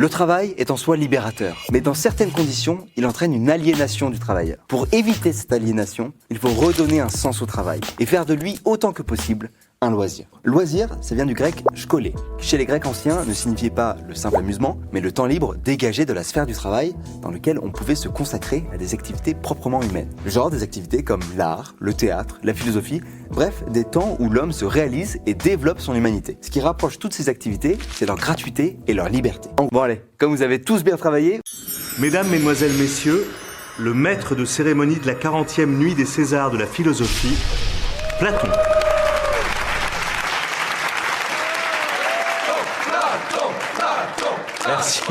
Le travail est en soi libérateur, mais dans certaines conditions, il entraîne une aliénation du travailleur. Pour éviter cette aliénation, il faut redonner un sens au travail et faire de lui autant que possible un loisir. Loisir, ça vient du grec schkolé, qui chez les Grecs anciens ne signifiait pas le simple amusement, mais le temps libre dégagé de la sphère du travail dans lequel on pouvait se consacrer à des activités proprement humaines. Genre des activités comme l'art, le théâtre, la philosophie, bref, des temps où l'homme se réalise et développe son humanité. Ce qui rapproche toutes ces activités, c'est leur gratuité et leur liberté. Bon allez, comme vous avez tous bien travaillé... Mesdames, Mesdemoiselles, Messieurs, le maître de cérémonie de la 40e nuit des Césars de la philosophie, Platon. Merci.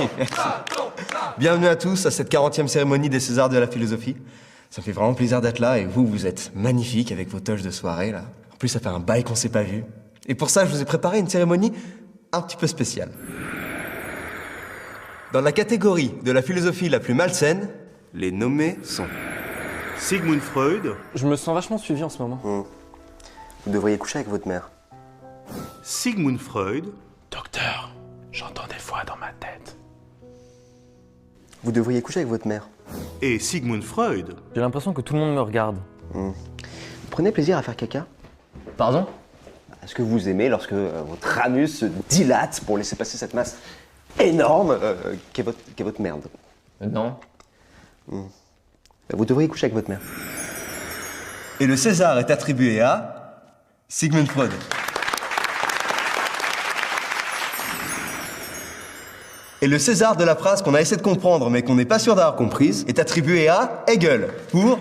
Bienvenue à tous à cette 40e cérémonie des Césars de la philosophie. Ça me fait vraiment plaisir d'être là et vous êtes magnifiques avec vos toches de soirée là. En plus, ça fait un bail qu'on s'est pas vu. Et pour ça, je vous ai préparé une cérémonie un petit peu spéciale. Dans la catégorie de la philosophie la plus malsaine, les nommés sont... Sigmund Freud, Je me sens vachement suivi en ce moment. Vous devriez coucher avec votre mère. Sigmund Freud, Docteur, j'entends des voix dans ma tête. Vous devriez coucher avec votre mère. et Sigmund Freud. J'ai l'impression que tout le monde me regarde. Vous prenez plaisir à faire caca? Pardon? Est-ce que vous aimez lorsque votre anus se dilate pour laisser passer cette masse énorme qu'est votre merde? Non. Vous devriez coucher avec votre mère. Et le César est attribué à Sigmund Freud. Et le César de la phrase qu'on a essayé de comprendre mais qu'on n'est pas sûr d'avoir comprise est attribué à Hegel pour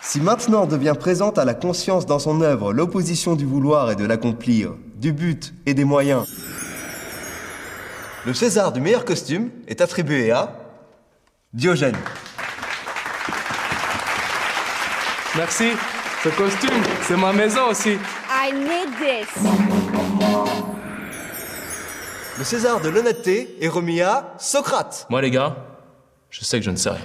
si maintenant devient présente à la conscience dans son œuvre l'opposition du vouloir et de l'accomplir, du but et des moyens. Le César du meilleur costume est attribué à Diogène. Merci. Ce costume, c'est ma maison aussi. I need this. Le César de l'honnêteté est remis à Socrate. Moi, les gars, je sais que je ne sais rien.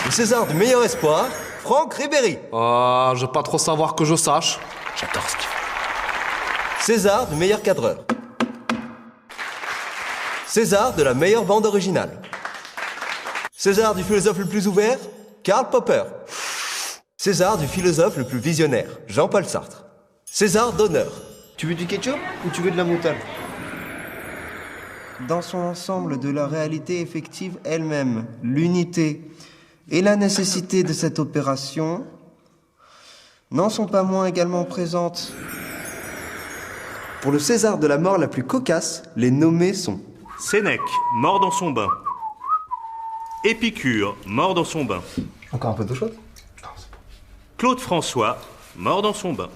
Le César du meilleur espoir, Franck Ribéry. Je veux pas trop savoir que je sache. J'adore ce qu'il fait. César du meilleur cadreur. César de la meilleure bande originale. César du philosophe le plus ouvert, Karl Popper. César du philosophe le plus visionnaire, Jean-Paul Sartre. César d'honneur. Tu veux du ketchup ou tu veux de la moutarde? Dans son ensemble de la réalité effective elle-même, l'unité et la nécessité de cette opération n'en sont pas moins également présentes. Pour le César de la mort la plus cocasse, les nommés sont Sénèque, mort dans son bain. Épicure, mort dans son bain. Encore un peu d'eau chaude? Claude François, mort dans son bain.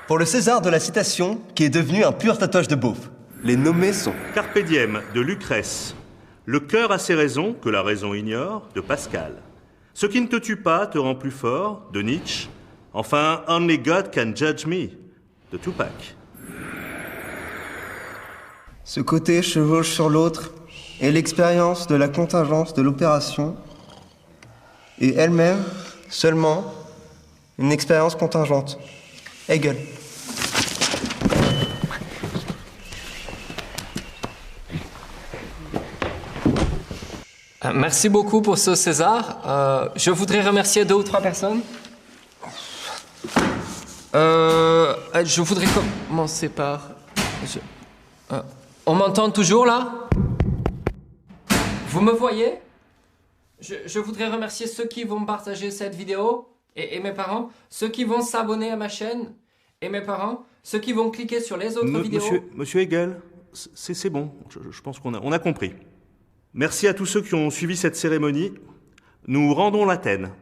pour le César de la citation qui est devenu un pur tatouage de beauf. Les nommés sont Carpe diem de Lucrèce. Le cœur a ses raisons que la raison ignore de Pascal. Ce qui ne te tue pas te rend plus fort de Nietzsche. Enfin, Only God can judge me de Tupac. Ce côté chevauche sur l'autre et l'expérience de la contingence de l'opération est elle-même seulement une expérience contingente. Hegel. Merci beaucoup pour ce César. Je voudrais remercier 2 ou 3 personnes. Je voudrais commencer par... on m'entend toujours là? Vous me voyez? Je voudrais remercier ceux qui vont partager cette vidéo et mes parents, ceux qui vont s'abonner à ma chaîne et mes parents, ceux qui vont cliquer sur les autres vidéos. Monsieur Hegel, c'est bon, je pense qu'on a compris. Merci à tous ceux qui ont suivi cette cérémonie. Nous rendons l'Athènes.